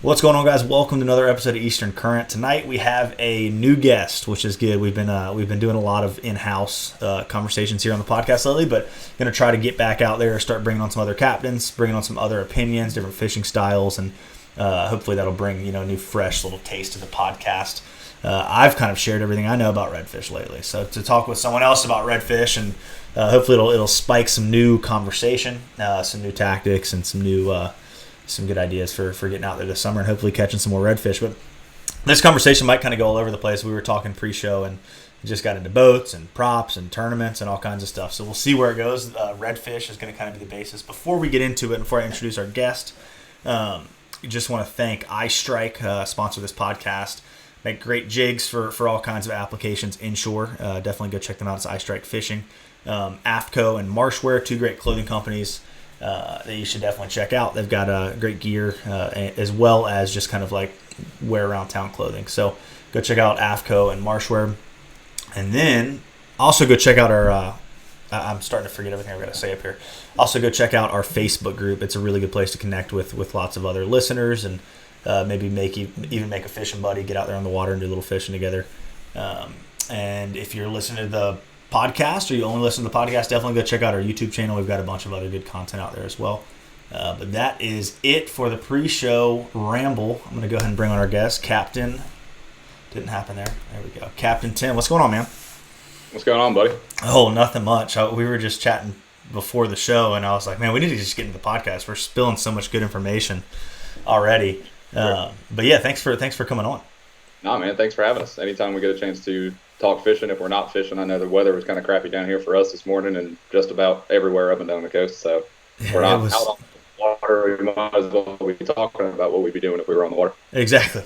What's going on, guys? Welcome to another episode of Eastern Current. Tonight we have a new guest, which is good. We've been doing a lot of in-house conversations here on the podcast lately, but going to try to get back out there, start bringing on some other captains, bringing on some other opinions, different fishing styles, and hopefully that'll bring a new, fresh little taste to the podcast. I've kind of shared everything I know about redfish lately, so to talk with someone else about redfish and hopefully it'll spike some new conversation, some new tactics, and some good ideas for getting out there this summer and hopefully catching some more redfish. But this conversation might kind of go all over the place. We were talking pre-show and just got into boats and props and tournaments and all kinds of stuff. So we'll see where it goes. Redfish is going to kind of be the basis. Before we get into it, before I introduce our guest, just want to thank iStrike, sponsor this podcast. Make great jigs for all kinds of applications inshore. Definitely go check them out. It's iStrike Fishing. AFTCO and Marshwear, two great clothing companies that you should definitely check out. They've got great gear as well as just kind of like wear around town clothing. So go check out AFTCO and Marshwear. And then also go check out our, I'm starting to forget everything I've got to say up here. Also go check out our Facebook group. It's a really good place to connect with lots of other listeners and maybe even make a fishing buddy, get out there on the water and do a little fishing together. And if you're listening to the podcast or you only listen to the podcast, definitely go check out our YouTube channel. We've got a bunch of other good content out there as well. But that is it for the pre-show ramble. I'm going to go ahead and bring on our guest, Captain. Didn't happen there. There we go. Captain Tim. What's going on, man? What's going on, buddy? Oh, nothing much. We were just chatting before the show, and I was like, man, we need to just get into the podcast. We're spilling so much good information already. But yeah, thanks for coming on. Nah, man, thanks for having us. Anytime we get a chance to talk fishing, if we're not fishing, I know the weather was kind of crappy down here for us this morning and just about everywhere up and down the coast. So we're not out on the water. We might as well be talking about what we'd be doing if we were on the water. Exactly.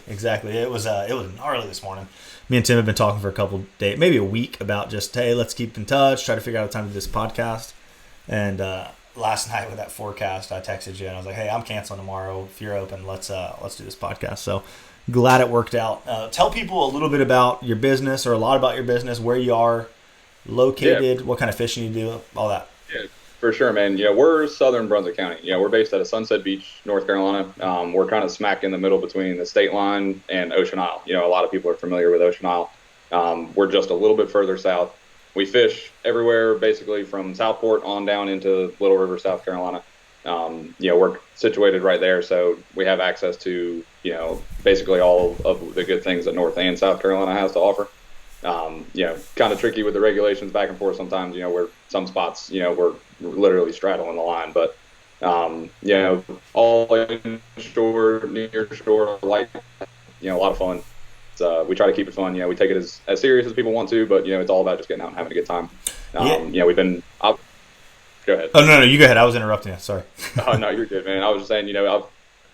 It was gnarly this morning. Me and Tim have been talking for a couple days, maybe a week, about just, hey, let's keep in touch, try to figure out a time to do this podcast. And last night with that forecast, I texted you and I was like, hey, I'm canceling tomorrow. If you're open, let's do this podcast. So glad it worked out. Tell people a little bit about your business, or a lot about your business, where you are located, what kind of fishing you do, all that. Yeah, for sure, man. We're Southern Brunswick County. We're based out of Sunset Beach, North Carolina. We're kind of smack in the middle between the state line and Ocean Isle. A lot of people are familiar with Ocean Isle. We're just a little bit further south. We fish everywhere, basically from Southport on down into Little River, South Carolina. We're situated right there, so we have access to, basically all of the good things that North and South Carolina has to offer. Kind of tricky with the regulations back and forth sometimes, where some spots, we're literally straddling the line, but, all inshore, near shore, like, a lot of fun. We try to keep it fun. We take it as serious as people want to, but, it's all about just getting out and having a good time. We've been out. Go ahead. Oh, no, you go ahead. I was interrupting you. Sorry. Oh, no, you're good, man. I was just saying, I've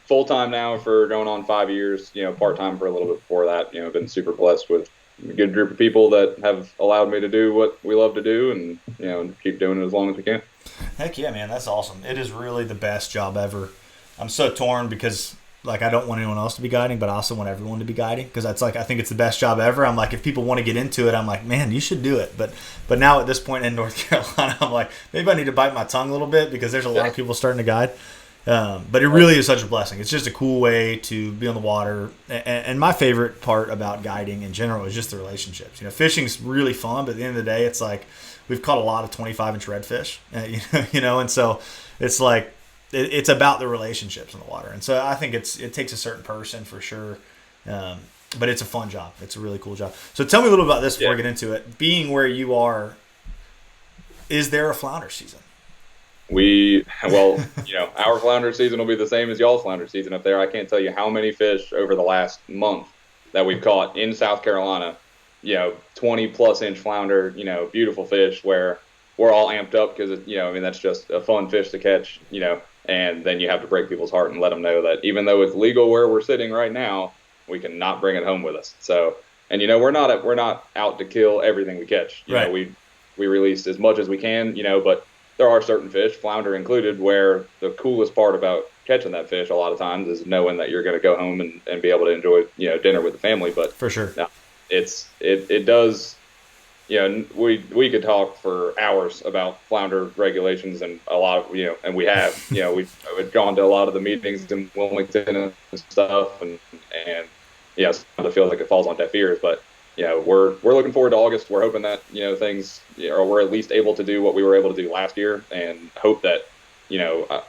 full-time now for going on 5 years, part-time for a little bit before that. I've been super blessed with a good group of people that have allowed me to do what we love to do and, keep doing it as long as we can. Heck yeah, man. That's awesome. It is really the best job ever. I'm so torn because, I don't want anyone else to be guiding, but I also want everyone to be guiding because that's I think it's the best job ever. I'm like, if people want to get into it, I'm like, man, you should do it. But now at this point in North Carolina, I'm like, maybe I need to bite my tongue a little bit because there's a lot of people starting to guide. But it really is such a blessing. It's just a cool way to be on the water. And my favorite part about guiding in general is just the relationships. Fishing's really fun, but at the end of the day, it's like we've caught a lot of 25-inch redfish, and so it's like, it's about the relationships in the water. And so I think it takes a certain person for sure. But it's a fun job. It's a really cool job. So tell me a little about this before I get into it. Being where you are, is there a flounder season? Our flounder season will be the same as y'all's flounder season up there. I can't tell you how many fish over the last month that we've caught in South Carolina, 20 plus inch flounder, beautiful fish where we're all amped up because, that's just a fun fish to catch, and then you have to break people's heart and let them know that even though it's legal where we're sitting right now, we cannot bring it home with us. So, and we're not out to kill everything we catch. Right. We release as much as we can, but there are certain fish, flounder included, where the coolest part about catching that fish a lot of times is knowing that you're going to go home and be able to enjoy, dinner with the family. But for sure, no, it does, we could talk for hours about flounder regulations and a lot of, and we have, we've gone to a lot of the meetings in Wilmington and stuff, and sometimes it feels like it falls on deaf ears, but we're looking forward to August. We're hoping that things, or we're at least able to do what we were able to do last year, and hope that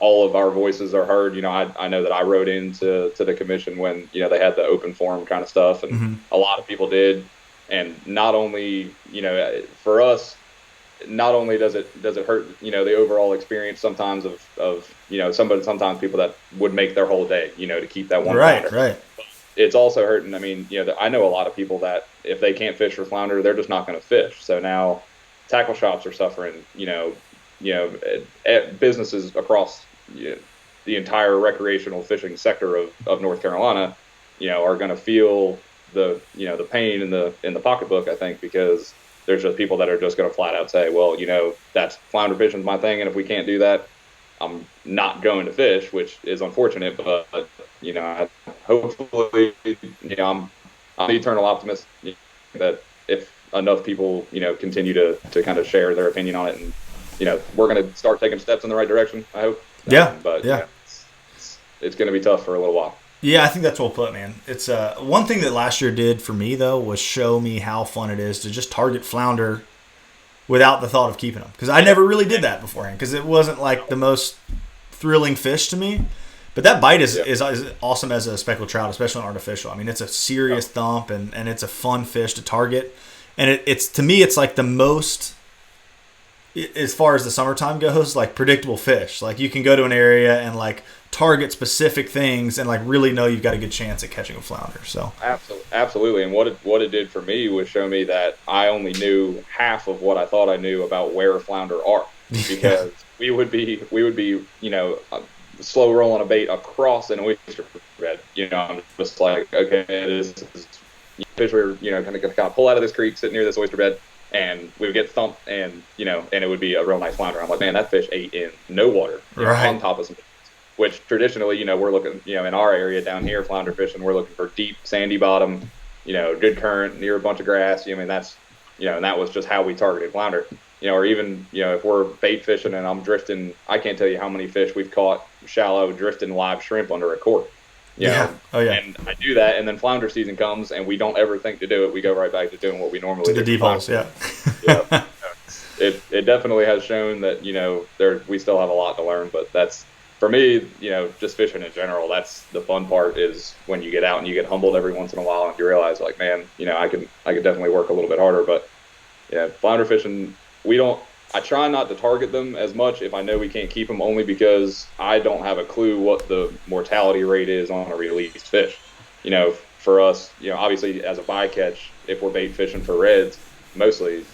all of our voices are heard. I know that I wrote into the commission when they had the open forum kind of stuff, and a lot of people did. And not only for us, not only does it hurt the overall experience sometimes of sometimes people that would make their whole day to keep that one flounder. Right. It's also hurting. I mean, I know a lot of people that if they can't fish for flounder, they're just not going to fish. So now tackle shops are suffering. Businesses across the entire recreational fishing sector of North Carolina, are going to feel the pain in the pocketbook, I think, because there's just people that are just going to flat out say, well, that's flounder fishing is my thing, and if we can't do that, I'm not going to fish, which is unfortunate, but hopefully, I'm an eternal optimist that if enough people, continue to kind of share their opinion on it, and we're going to start taking steps in the right direction, I hope. It's going to be tough for a little while. Yeah, I think that's well put, man. It's one thing that last year did for me, though, was show me how fun it is to just target flounder without the thought of keeping them. Because I never really did that beforehand, because it wasn't like the most thrilling fish to me. But that bite is awesome as a speckled trout, especially on artificial. I mean, it's a serious thump, and it's a fun fish to target. And it's to me, it's like the most, as far as the summertime goes, like predictable fish. Like you can go to an area and like target specific things and like really know you've got a good chance at catching a flounder. So absolutely. And what it did for me was show me that I only knew half of what I thought I knew about where flounder are, because we would be slow rolling a bait across an oyster bed. I'm just like, okay, this is fish we're kind of pull out of this creek, sit near this oyster bed, and we would get thumped, and and it would be a real nice flounder. I'm like, man, that fish ate in no water, on top of some, which traditionally, we're looking, in our area down here, flounder fishing, we're looking for deep, sandy bottom, good current, near a bunch of grass. That's, and that was just how we targeted flounder. Or even, if we're bait fishing and I'm drifting, I can't tell you how many fish we've caught shallow drifting live shrimp under a cork. And I do that, and then flounder season comes, and we don't ever think to do it. We go right back to doing what we normally do. To the deep holes, It definitely has shown that, we still have a lot to learn, but that's, for me, just fishing in general, that's the fun part, is when you get out and you get humbled every once in a while and you realize, like, man, I could definitely work a little bit harder. But flounder fishing, I try not to target them as much if I know we can't keep them, only because I don't have a clue what the mortality rate is on a released fish. For us, obviously as a bycatch, if we're bait fishing for reds, mostly,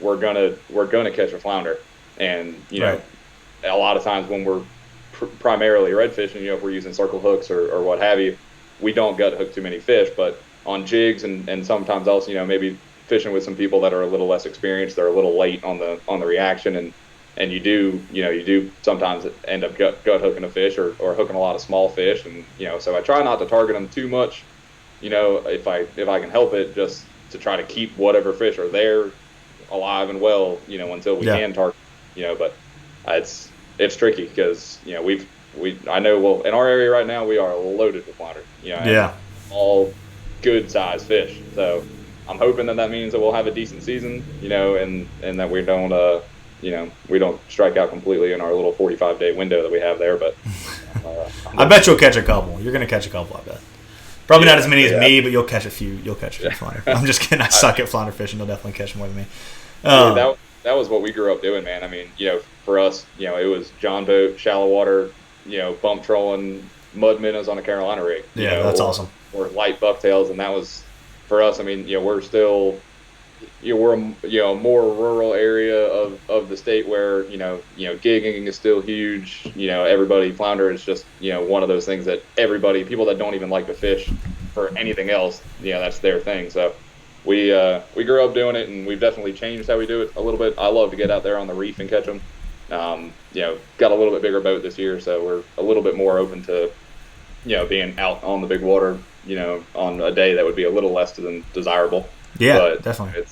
we're gonna catch a flounder, and a lot of times when we're primarily red fishing, if we're using circle hooks or what have you, we don't gut hook too many fish. But on jigs and sometimes also, maybe fishing with some people that are a little less experienced, they're a little late on the reaction, and you do sometimes end up gut hooking a fish or hooking a lot of small fish, and so I try not to target them too much, if I can help it, just to try to keep whatever fish are there alive and well, until we can target, but it's tricky, because I know, well, in our area right now we are loaded with flounder, all good sized fish, so I'm hoping that means that we'll have a decent season, and that we don't strike out completely in our little 45-day window that we have there. But I bet you'll catch a couple. You're going to catch a couple, I bet. Probably not as many as me, but you'll catch a few. You'll catch a few flounder. I'm just kidding. I suck at flounder fishing. You'll definitely catch more than me. That was what we grew up doing, man. I mean, for us, it was John boat, shallow water, bump trolling, mud minnows on a Carolina rig. That's awesome. Or light bucktails, and that was, for us, I mean, we're still, we're a more rural area of the state where, gigging is still huge. Everybody, flounder is just, one of those things that people that don't even like to fish for anything else, that's their thing. So we grew up doing it, and we've definitely changed how we do it a little bit. I love to get out there on the reef and catch them. Got a little bit bigger boat this year, so we're a little bit more open to, being out on the big water, on a day that would be a little less than desirable. Yeah, but definitely.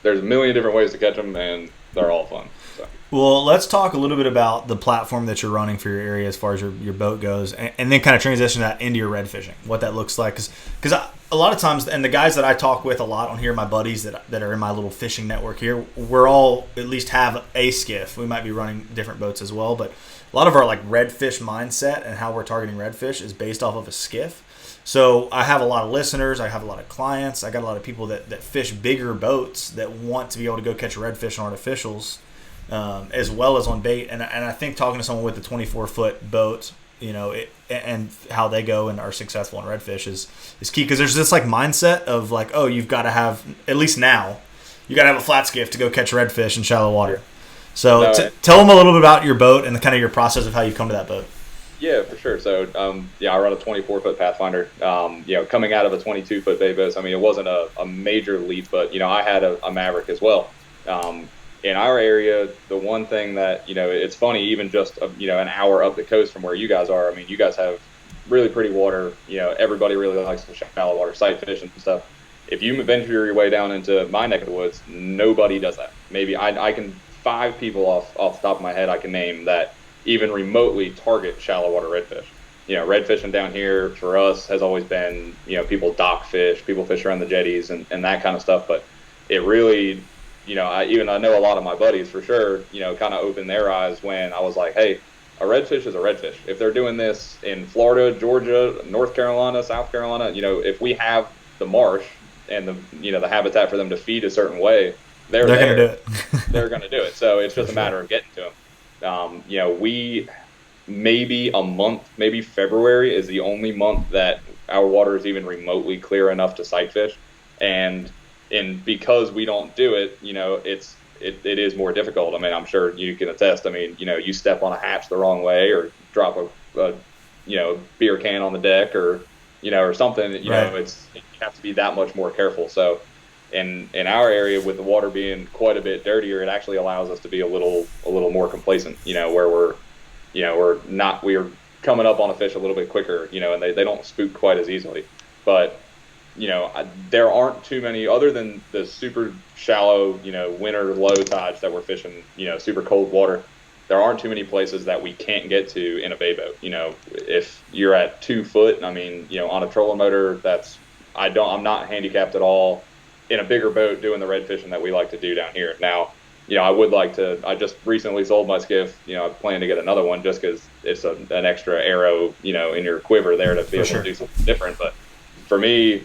there's a million different ways to catch them, and they're all fun. So. Well, let's talk a little bit about the platform that you're running for your area as far as your boat goes, and then kind of transition that into your red fishing, what that looks like. Because a lot of times, and the guys that I talk with a lot on here, my buddies that are in my little fishing network here, we're all at least have a skiff. We might be running different boats as well, but a lot of our like redfish mindset and how we're targeting redfish is based off of a skiff. So I have a lot of listeners, I have a lot of clients, I got a lot of people that fish bigger boats that want to be able to go catch a redfish on artificials, as well as on bait. And I think talking to someone with a 24-foot boat, and how they go and are successful in redfish is key, because there's this like mindset of like, oh, you've got to have, at least now, you got to have a flat skiff to go catch redfish in shallow water. So tell them a little bit about your boat and the kind of your process of how you come to that boat. Yeah, for sure. So, I run a 24-foot Pathfinder. Coming out of a 22-foot bay boat, I mean, it wasn't a major leap, but I had a Maverick as well. In our area, the one thing that it's funny, even just an hour up the coast from where you guys are. I mean, you guys have really pretty water. Everybody really likes the shallow water, sight fishing and stuff. If you venture your way down into my neck of the woods, nobody does that. Maybe I can 5 people off the top of my head I can name that even remotely target shallow water redfish. Redfishing down here for us has always been, people dock fish, people fish around the jetties and that kind of stuff. But it really, I know a lot of my buddies for sure, kind of opened their eyes when I was like, hey, a redfish is a redfish. If they're doing this in Florida, Georgia, North Carolina, South Carolina, if we have the marsh and the habitat for them to feed a certain way, they're going to do it. They're going to do it. So it's just a matter of getting to them. We maybe a month, maybe February is the only month that our water is even remotely clear enough to sight fish. And because we don't do it, it is more difficult. I mean, I'm sure you can attest. I mean, you step on a hatch the wrong way or drop a beer can on the deck or something, right. You have to be that much more careful. So in our area, with the water being quite a bit dirtier, it actually allows us to be a little more complacent, where we're coming up on a fish a little bit quicker, and they don't spook quite as easily. But, there aren't too many, other than the super shallow, winter low tides that we're fishing, super cold water. There aren't too many places that we can't get to in a bay boat. If you're at 2 foot, I mean, on a trolling motor, I'm not handicapped at all in a bigger boat doing the red fishing that we like to do down here. Now, I just recently sold my skiff. I plan to get another one just because it's an extra arrow, in your quiver there to be able to do something different. But for me,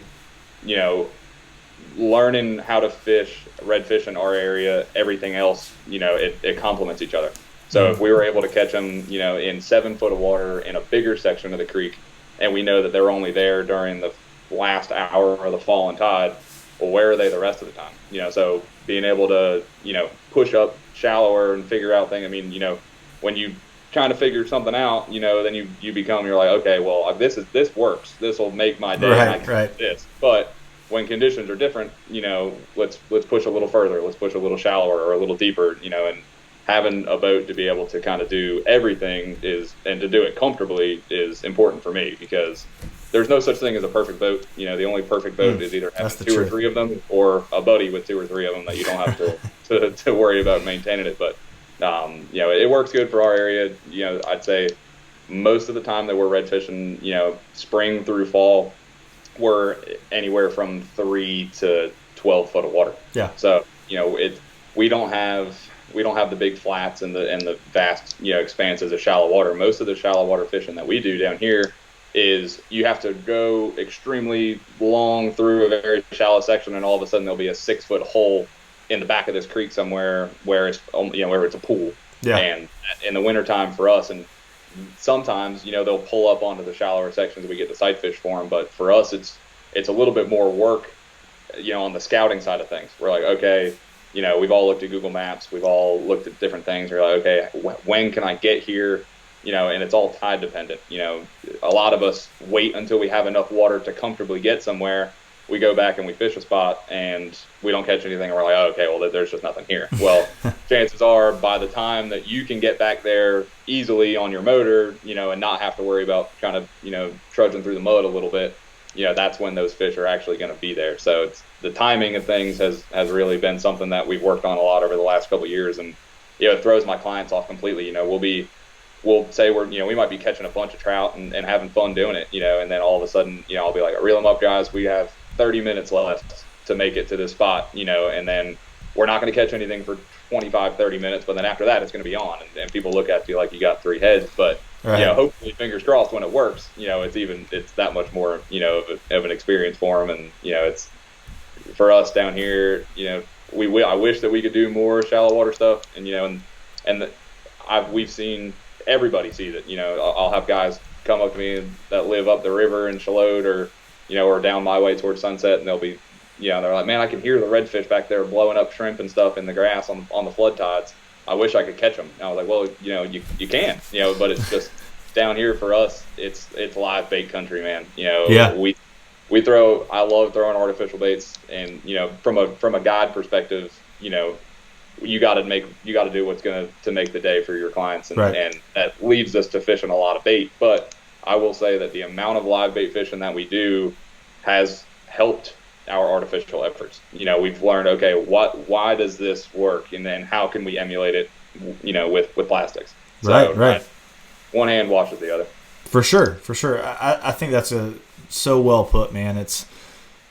learning how to fish redfish in our area, everything else, it complements each other. So if we were able to catch them, in 7 foot of water in a bigger section of the creek, and we know that they're only there during the last hour of the fall and tide, well, where are they the rest of the time? So being able to, push up shallower and figure out things. I mean, when you trying to figure something out, then you're like, okay, well, this works. This will make my day. Right. This. But when conditions are different, let's push a little further. Let's push a little shallower or a little deeper, and having a boat to be able to kind of do everything and to do it comfortably is important for me, because there's no such thing as a perfect boat. The only perfect boat is either having 2 or 3 of them, or a buddy with 2 or 3 of them that you don't have to worry about maintaining it. But it works good for our area. I'd say most of the time that we're red fishing, spring through fall, we're anywhere from 3 to 12 foot of water. Yeah. So we don't have the big flats and the vast expanses of shallow water. Most of the shallow water fishing that we do down here is you have to go extremely long through a very shallow section, and all of a sudden there'll be a 6 foot hole in the back of this creek somewhere where it's where it's a pool. Yeah. And in the wintertime for us, and sometimes they'll pull up onto the shallower sections, we get the sight fish for them, but for us it's a little bit more work on the scouting side of things. We're like, okay, we've all looked at Google Maps, we've all looked at different things. We're like, okay, when can I get here? And it's all tide dependent. A lot of us wait until we have enough water to comfortably get somewhere. We go back and we fish a spot and we don't catch anything. And we're like, oh, okay, well, there's just nothing here. Well, chances are by the time that you can get back there easily on your motor, and not have to worry about kind of, trudging through the mud a little bit, that's when those fish are actually going to be there. So it's the timing of things has really been something that we've worked on a lot over the last couple of years, and it throws my clients off completely. We'll say we might be catching a bunch of trout and having fun doing it, and then all of a sudden, I'll be like, reel them up, guys. We have 30 minutes left to make it to this spot, and then we're not going to catch anything for 25, 30 minutes, but then after that, it's going to be on. And people look at you like you got 3 heads, but right. Hopefully, fingers crossed, when it works, it's that much more, of an experience for them. And, it's for us down here, I wish that we could do more shallow water stuff. And, we've seen everybody see that, I'll have guys come up to me that live up the river in Shallotte or down my way towards Sunset, and they'll be, they're like, man, I can hear the redfish back there blowing up shrimp and stuff in the grass on the flood tides. I wish I could catch them. And I was like, well, you can, but it's just down here for us, it's live bait country, man. Yeah. I love throwing artificial baits, and, from a guide perspective, you got to do what's going to make the day for your clients. And, right. And that leads us to fishing a lot of bait. But I will say that the amount of live bait fishing that we do has helped our artificial efforts. We've learned, okay, why does this work? And then how can we emulate it, with plastics? So, right. One hand washes the other. For sure. I think that's so well put, man. It's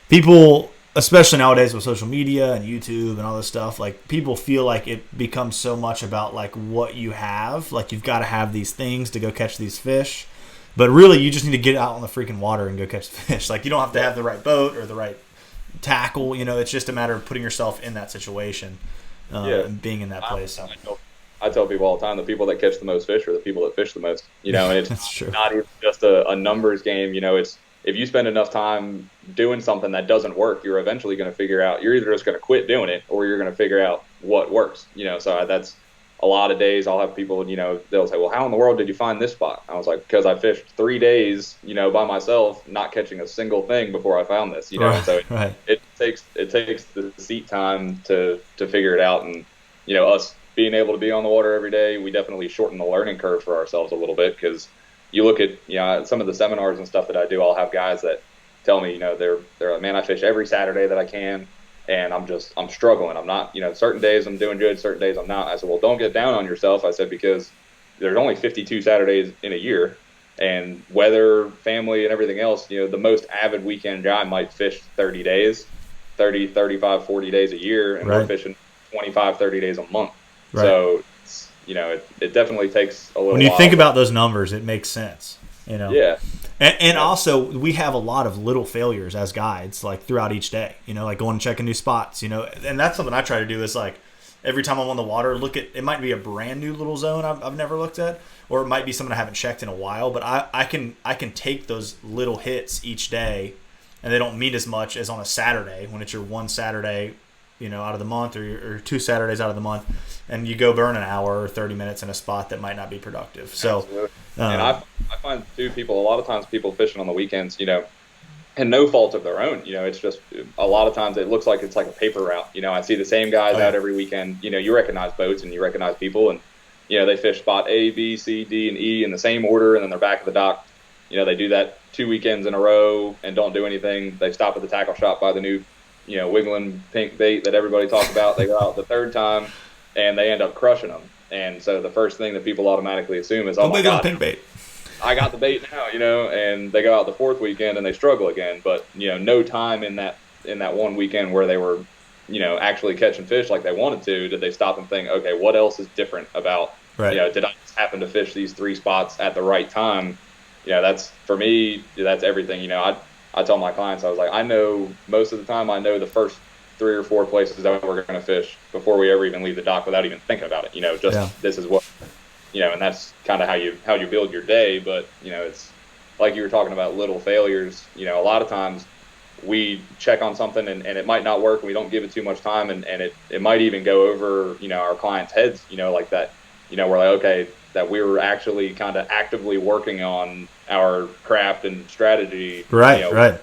people, especially nowadays with social media and YouTube and all this stuff, like people feel like it becomes so much about like what you have, like you've got to have these things to go catch these fish. But really, you just need to get out on the freaking water and go catch the fish. Like you don't have to have the right boat or the right tackle. It's just a matter of putting yourself in that situation and being in that place. I tell people all the time, the people that catch the most fish are the people that fish the most. And it's That's true. Not even just a numbers game. It's if you spend enough time doing something that doesn't work, you're eventually going to figure out. You're either just going to quit doing it, or you're going to figure out what works. So that's a lot of days. I'll have people, they'll say, well, how in the world did you find this spot? I was like, because I fished 3 days, by myself, not catching a single thing before I found this. Right, so right. it takes the seat time to figure it out. And us being able to be on the water every day, we definitely shorten the learning curve for ourselves a little bit, because you look at some of the seminars and stuff that I do, I'll have guys that tell me, they're like, man, I fish every Saturday that I can, and I'm struggling. I'm not, certain days I'm doing good, certain days I'm not. I said, well, don't get down on yourself. I said, because there's only 52 Saturdays in a year, and weather, family, and everything else, the most avid weekend guy might fish 30 days, 30, 35, 40 days a year, and right. we're fishing 25, 30 days a month. Right. So, it definitely takes a little while. When you think about those numbers, it makes sense, Yeah. And also, we have a lot of little failures as guides, like throughout each day, like going and checking new spots, and that's something I try to do is like every time I'm on the water, look at, it might be a brand new little zone I've never looked at, or it might be something I haven't checked in a while, but I can take those little hits each day, and they don't mean as much as on a Saturday when it's your one Saturday out of the month, or 2 Saturdays out of the month, and you go burn an hour or 30 minutes in a spot that might not be productive. So, and I find too, a lot of times people fishing on the weekends, and no fault of their own, it's just a lot of times it looks like it's like a paper route. I see the same guys out every weekend. You recognize boats and you recognize people, and they fish spot A, B, C, D, and E in the same order, and then they're back at the dock. They do that 2 weekends in a row and don't do anything. They stop at the tackle shop, buy the new wiggling pink bait that everybody talks about. They go out the third time and they end up crushing them. And so the first thing that people automatically assume is, oh my God, pink bait. I got the bait now, and they go out the fourth weekend and they struggle again. But, no time in that one weekend where they were, actually catching fish like they wanted to, did they stop and think, okay, what else is different about, right. Did I just happen to fish these 3 spots at the right time? That's, for me, that's everything. I tell my clients, I was like, I know most of the time, I know the first 3 or 4 places that we're going to fish before we ever even leave the dock without even thinking about it. This is what, and that's kind of how you build your day. But, it's like you were talking about little failures. A lot of times we check on something and it might not work, and we don't give it too much time, and it might even go over, our clients' heads, like that, we're like, okay, that we were actually kind of actively working on our craft and strategy. Right, right.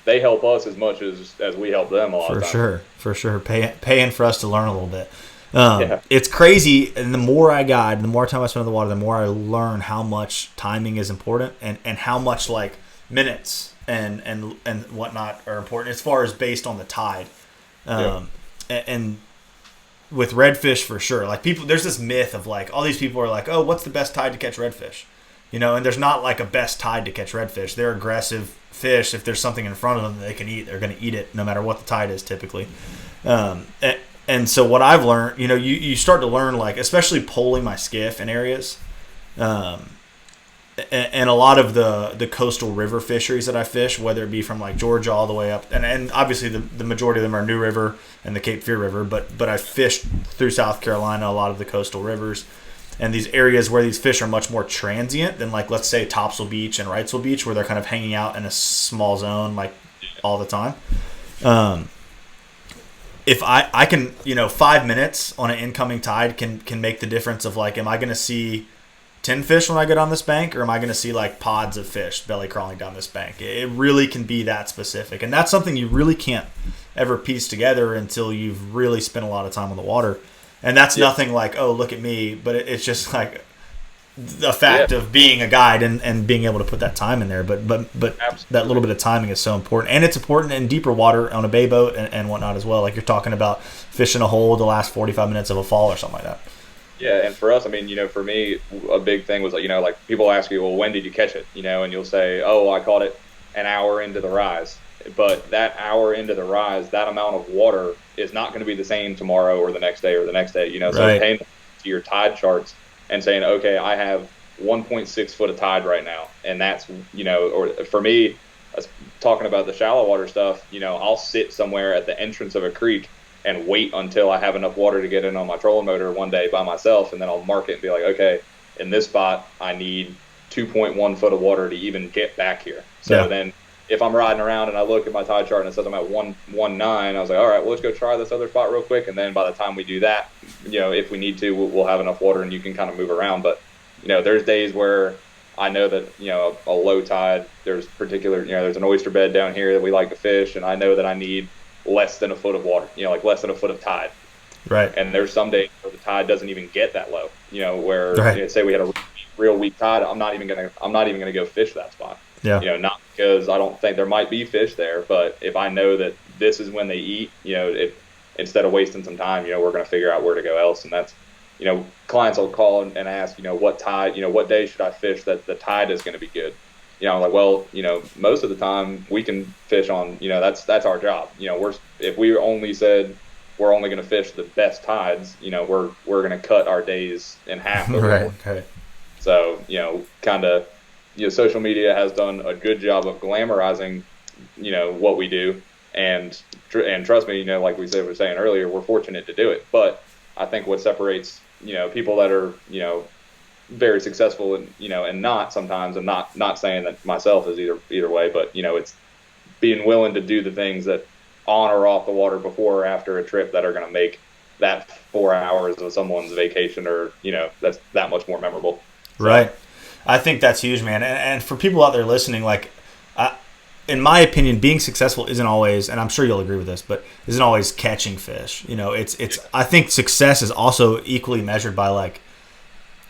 They help us as much as we help them a lot of times. For sure. Paying for us to learn a little bit. It's crazy, and the more I guide, the more time I spend in the water, the more I learn how much timing is important, and how much like minutes and whatnot are important as far as based on the tide. And with redfish for sure, like people, there's this myth of like all these people are like, oh, what's the best tide to catch redfish? And there's not like a best tide to catch redfish. They're aggressive fish. If there's something in front of them that they can eat, they're going to eat it no matter what the tide is typically. And so what I've learned, you start to learn, like, especially poling my skiff in areas, and a lot of the coastal river fisheries that I fish, whether it be from like Georgia all the way up, and obviously the majority of them are New River and the Cape Fear River, but I fished through South Carolina, a lot of the coastal rivers, and these areas where these fish are much more transient than, like, let's say Topsail Beach and Wrightsville Beach, where they're kind of hanging out in a small zone like all the time. If I can, 5 minutes on an incoming tide can make the difference of, like, am I going to see 10 fish when I get on this bank, or am I going to see like pods of fish belly crawling down this bank? It really can be that specific, and that's something you really can't ever piece together until you've really spent a lot of time on the water. And that's nothing like, oh, look at me, but it's just like the fact of being a guide and being able to put that time in there. But that little bit of timing is so important, and it's important in deeper water on a bay boat and whatnot as well. Like you're talking about fishing a hole the last 45 minutes of a fall or something like that. Yeah, and for us, I mean, for me, a big thing was, like people ask you, well, when did you catch it? And you'll say, oh, I caught it an hour into the rise. But that hour into the rise, that amount of water is not going to be the same tomorrow or the next day or the next day. So paying to your tide charts and saying, okay, I have 1.6 foot of tide right now. And that's, or for me, talking about the shallow water stuff, I'll sit somewhere at the entrance of a creek and wait until I have enough water to get in on my trolling motor one day by myself, and then I'll mark it and be like, okay, in this spot, I need 2.1 foot of water to even get back here. So then if I'm riding around and I look at my tide chart and it says I'm at 1.19, I was like, all right, well, let's go try this other spot real quick, and then by the time we do that, if we need to, we'll have enough water and you can kind of move around. But, there's days where I know that, a low tide, there's there's an oyster bed down here that we like to fish, and I know that I need less than a foot of water, like less than a foot of tide. Right. And there's some days where the tide doesn't even get that low, where say we had a real weak tide, I'm not even gonna go fish that spot. Yeah. Not because I don't think there might be fish there, but if I know that this is when they eat, instead of wasting some time, we're gonna figure out where to go else. And that's, clients will call and ask, what tide, what day should I fish that the tide is going to be good? I'm like, well, most of the time we can fish on, that's our job. If we only said we're only going to fish the best tides, we're going to cut our days in half. Right. So, kind of, social media has done a good job of glamorizing, what we do. And trust me, like we were saying earlier, we're fortunate to do it. But I think what separates, people that are, very successful and not sometimes, and not saying that myself is either way, but it's being willing to do the things that on or off the water before or after a trip that are going to make that 4 hours of someone's vacation or that's that much more memorable. So. Right. I think that's huge, man. And for people out there listening, like in my opinion, being successful isn't always, and I'm sure you'll agree with this, but isn't always catching fish. I think success is also equally measured by like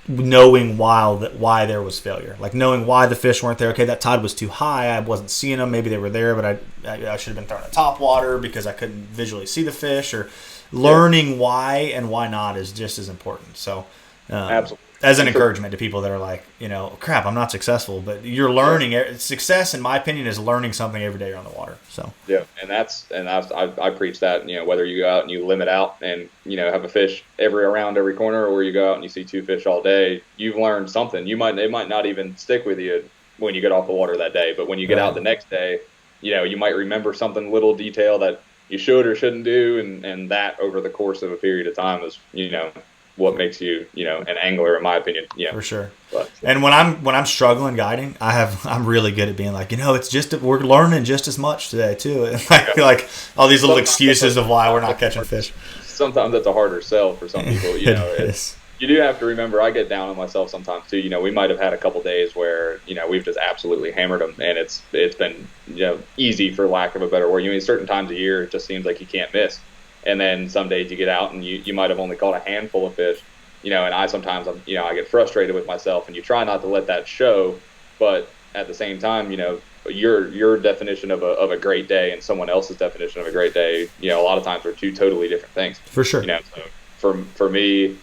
knowing why there was failure, like knowing why the fish weren't there. Okay, that tide was too high, I wasn't seeing them. Maybe they were there, but I should have been throwing a top water because I couldn't visually see the fish. Or learning why and why not is just as important. So absolutely, as an encouragement to people that are like, crap, I'm not successful, but you're learning. Success, in my opinion, is learning something every day you're on the water. So I preach that, whether you go out and you limit out and, have a fish around every corner, or you go out and you see 2 fish all day, you've learned something. It might not even stick with you when you get off the water that day, but when you get out the next day, you might remember something, little detail that you should or shouldn't do. And that over the course of a period of time is, what makes you, an angler, in my opinion. For sure. And when I'm struggling guiding, I'm really good at being like, it's just we're learning just as much today too. And I feel like all these little excuses of why we're not catching fish. Sometimes that's a harder sell for some people. You do have to remember, I get down on myself sometimes too. We might have had a couple days where we've just absolutely hammered them, and it's been easy, for lack of a better word. Certain times of year it just seems like you can't miss. And then some days you get out and you might have only caught a handful of fish, and I sometimes, I get frustrated with myself, and you try not to let that show. But at the same time, your definition of a great day and someone else's definition of a great day, a lot of times are two totally different things. For sure. So for me,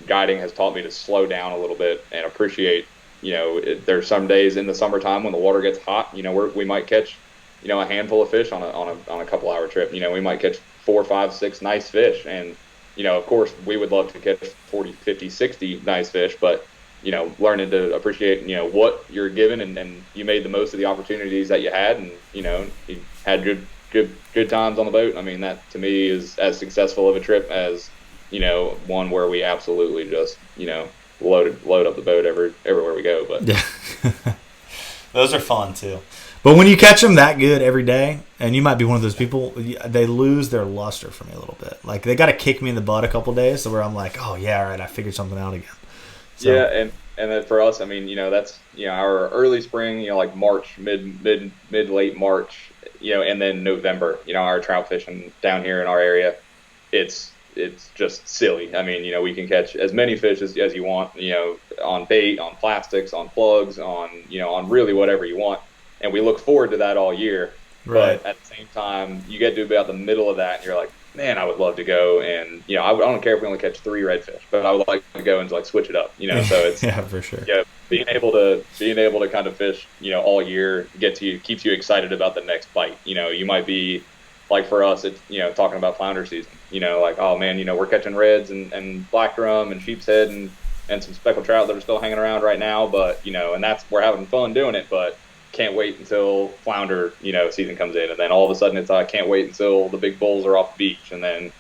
guiding has taught me to slow down a little bit and appreciate, there's some days in the summertime when the water gets hot, we might catch, a handful of fish on a couple hour trip. We might catch 4, 5, 6 nice fish. And, of course we would love to catch 40, 50, 60 nice fish, but, learning to appreciate, what you're given and you made the most of the opportunities that you had. And, you had good times on the boat. I mean, that to me is as successful of a trip as, one where we absolutely just, load up the boat everywhere we go. But yeah, those are fun too. But when you catch them that good every day, and you might be one of those people, they lose their luster for me a little bit. Like they got to kick me in the butt a couple days, so where I'm like, oh yeah, all right, I figured something out again. So, yeah, and then for us, I mean, that's our early spring, like March, mid late March, and then November, our trout fishing down here in our area, it's just silly. I mean, we can catch as many fish as you want, on bait, on plastics, on plugs, on really whatever you want. And we look forward to that all year. Right. But at the same time, you get to about the middle of that and you're like, man, I would love to go. And, I don't care if we only catch 3 redfish, but I would like to go and switch it up, so it's, yeah, for sure. Yeah. Being able to kind of fish, all year keeps you excited about the next bite. You might be, like for us, it's, talking about flounder season, like, oh man, we're catching reds and black drum and sheep's head and some speckled trout that are still hanging around right now. But, and we're having fun doing it, but can't wait until flounder, season comes in. And then all of a sudden it's, I can't wait until the big bulls are off the beach. And then,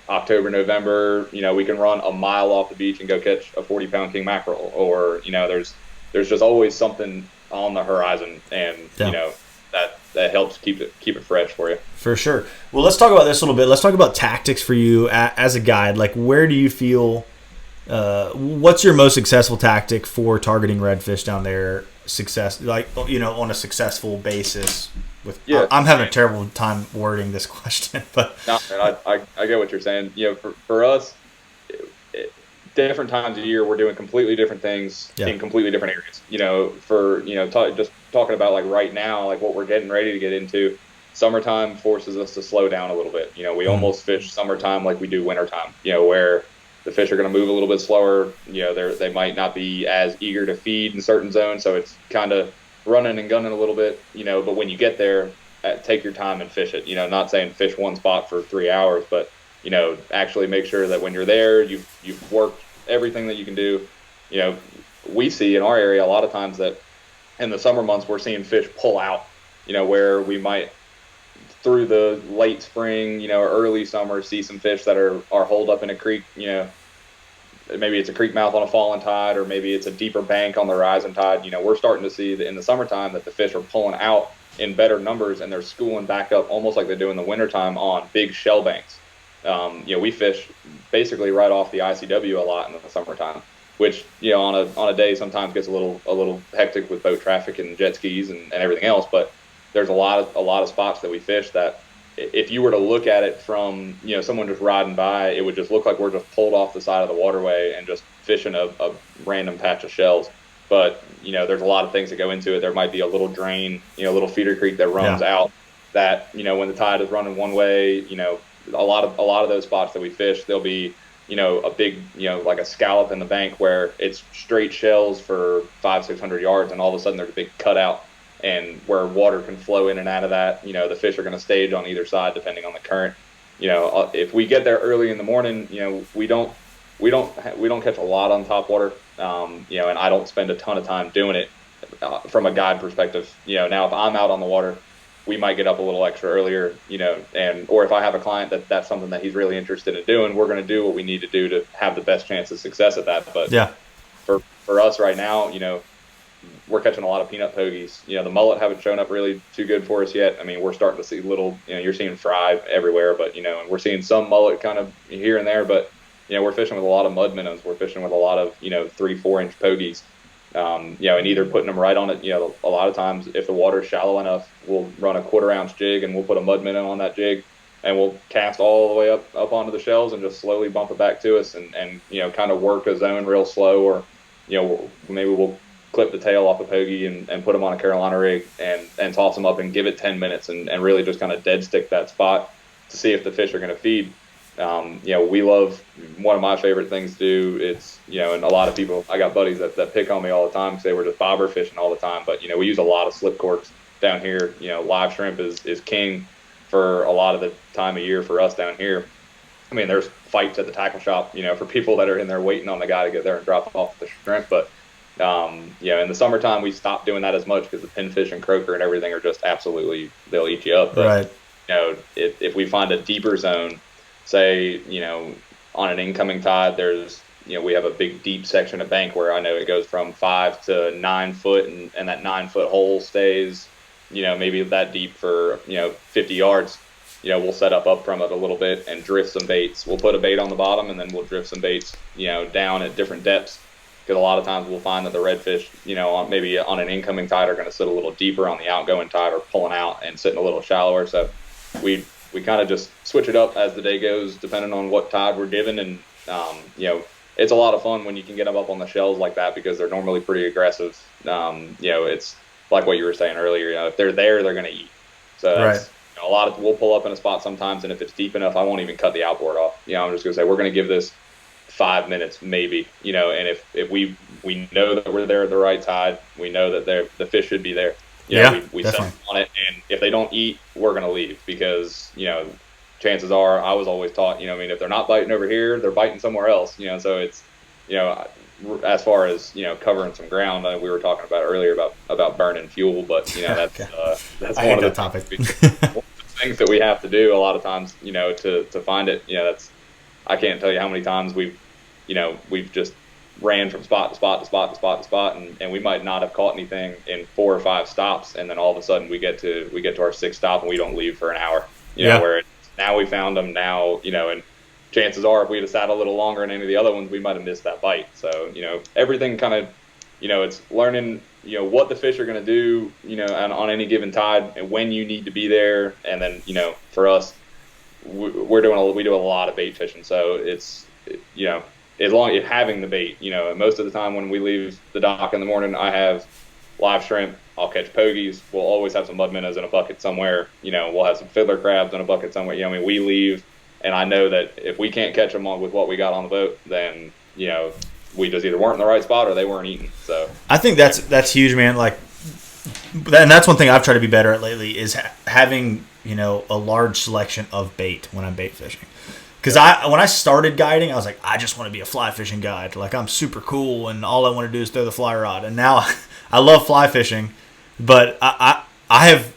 October, November, we can run a mile off the beach and go catch a 40-pound king mackerel, or, there's just always something on the horizon. And, yeah. That helps keep it fresh for you. For sure. Well, let's talk about this a little bit. Let's talk about tactics for you as a guide. Like, where do you feel, what's your most successful tactic for targeting redfish down there? Success, like, on a successful basis. Yeah. I'm having a terrible time wording this question, but no, man, I get what you're saying. For us, different times of year, we're doing completely different things in completely different areas. Just talking about like right now, like what we're getting ready to get into, summertime forces us to slow down a little bit. We almost fish summertime like we do wintertime, where the fish are going to move a little bit slower. They might not be as eager to feed in certain zones. So it's kind of running and gunning a little bit, but when you get there, take your time and fish it. Not saying fish one spot for 3 hours, but, actually make sure that when you're there, you've worked everything that you can do. We see in our area a lot of times that in the summer months, we're seeing fish pull out, where we might through the late spring, or early summer, see some fish that are holed up in a creek, maybe it's a creek mouth on a fallen tide, or maybe it's a deeper bank on the rising tide. We're starting to see that in the summertime that the fish are pulling out in better numbers and they're schooling back up almost like they do in the wintertime on big shell banks. We fish basically right off the ICW a lot in the summertime, which, on a day sometimes gets a little hectic with boat traffic and jet skis and everything else. But there's a lot of spots that we fish that if you were to look at it from, someone just riding by, it would just look like we're just pulled off the side of the waterway and just fishing a random patch of shells. But, there's a lot of things that go into it. There might be a little drain, a little feeder creek that runs out that, when the tide is running one way, a lot of those spots that we fish, there'll be, a big, like a scallop in the bank where it's straight shells for 500-600 yards. And all of a sudden there's a big cutout, and where water can flow in and out of that, the fish are going to stage on either side depending on the current. If we get there early in the morning, we don't catch a lot on topwater, and I don't spend a ton of time doing it from a guide perspective. Now if I'm out on the water, we might get up a little extra earlier, or if I have a client that's something that he's really interested in doing, we're going to do what we need to do to have the best chance of success at that. But for us right now, we're catching a lot of peanut pogies. The mullet haven't shown up really too good for us yet. I mean, we're starting to see little, you're seeing fry everywhere, but, and we're seeing some mullet kind of here and there, but, we're fishing with a lot of mud minnows. We're fishing with a lot of, 3-4 inch pogies, and either putting them right on it. A lot of times if the water's shallow enough, we'll run a 1/4 ounce jig and we'll put a mud minnow on that jig and we'll cast all the way up onto the shells and just slowly bump it back to us and kind of work a zone real slow, or, maybe we'll clip the tail off a pogie and put them on a Carolina rig and toss them up and give it 10 minutes and really just kind of dead stick that spot to see if the fish are going to feed. We love, one of my favorite things to do, it's, and a lot of people, I got buddies that pick on me all the time because they were just bobber fishing all the time. But, we use a lot of slip corks down here. Live shrimp is king for a lot of the time of year for us down here. I mean, there's fights at the tackle shop, for people that are in there waiting on the guy to get there and drop off the shrimp. But, in the summertime, we stopped doing that as much because the pinfish and croaker and everything are just absolutely, they'll eat you up. But, right. If we find a deeper zone, say, on an incoming tide, there's, we have a big deep section of bank where I know it goes from 5 to 9 foot and that 9 foot hole stays, maybe that deep for, 50 yards. We'll set up from it a little bit and drift some baits. We'll put a bait on the bottom and then we'll drift some baits, down at different depths. Because a lot of times we'll find that the redfish, maybe on an incoming tide are going to sit a little deeper on the outgoing tide or pulling out and sitting a little shallower. So we kind of just switch it up as the day goes, depending on what tide we're given. And, it's a lot of fun when you can get them up on the shells like that because they're normally pretty aggressive. It's like what you were saying earlier, if they're there, they're going to eat. So that's, right. We'll pull up in a spot sometimes, and if it's deep enough, I won't even cut the outboard off. I'm just going to say, we're going to give this 5 minutes maybe, and if we know that we're there at the right tide, we know that the fish should be there. We set them on it, and if they don't eat, we're going to leave because, chances are, I was always taught, if they're not biting over here, they're biting somewhere else, so it's, as far as, covering some ground, we were talking about earlier about burning fuel, but, that's one of the topic. things that we have to do a lot of times, to find it, I can't tell you how many times we've just ran from spot to spot to spot to spot to spot, and we might not have caught anything in 4 or 5 stops, and then all of a sudden we get to our 6th stop and we don't leave for an hour. Where now we found them now, and chances are if we'd have sat a little longer in any of the other ones, we might have missed that bite. So everything kind of, it's learning what the fish are going to do, on any given tide and when you need to be there, and then for us, we do a lot of bait fishing, so it's as long as having the bait, most of the time when we leave the dock in the morning, I have live shrimp, I'll catch pogies, we'll always have some mud minnows in a bucket somewhere, we'll have some fiddler crabs in a bucket somewhere. We leave, and I know that if we can't catch them with what we got on the boat, then we just either weren't in the right spot or they weren't eating. So I think that's huge, man. Like, and that's one thing I've tried to be better at lately is having a large selection of bait when I'm bait fishing. Because when I started guiding, I was like, I just want to be a fly fishing guide. Like, I'm super cool, and all I want to do is throw the fly rod. And now I love fly fishing, but I have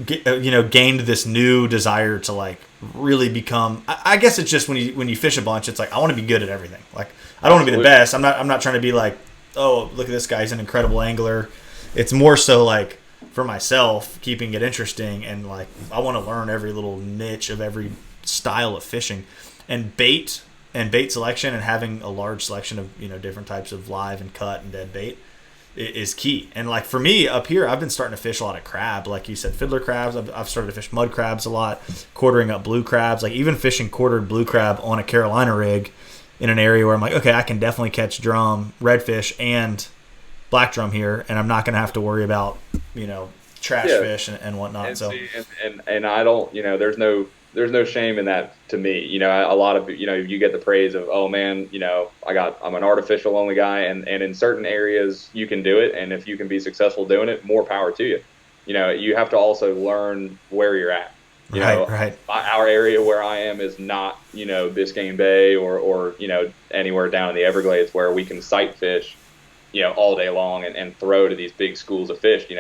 gained this new desire to like really become. I guess it's just when you fish a bunch, it's like I want to be good at everything. Like, I don't want to be the best. I'm not trying to be like, oh, look at this guy, he's an incredible angler. It's more so like for myself, keeping it interesting, and like I want to learn every little niche of every style of fishing. And bait selection and having a large selection of different types of live and cut and dead bait is key. And like for me up here, I've been starting to fish a lot of crab, like you said, fiddler crabs. I've started to fish mud crabs a lot, quartering up blue crabs, like even fishing quartered blue crab on a Carolina rig in an area where I'm like, okay, I can definitely catch drum, redfish, and black drum here, and I'm not going to have to worry about trash fish and whatnot. And so see, and I don't, there's no shame in that to me. A lot of, you get the praise of, oh man, I'm an artificial only guy. And in certain areas you can do it. And if you can be successful doing it, more power to you. You have to also learn where you're at. Right. Our area where I am is not, Biscayne Bay or anywhere down in the Everglades where we can sight fish, all day long and throw to these big schools of fish.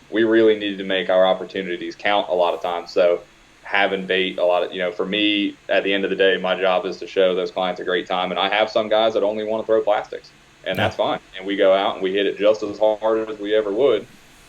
We really need to make our opportunities count a lot of times. So having bait a lot of, for me, at the end of the day, my job is to show those clients a great time. And I have some guys that only want to throw plastics, and that's fine. And we go out and we hit it just as hard as we ever would.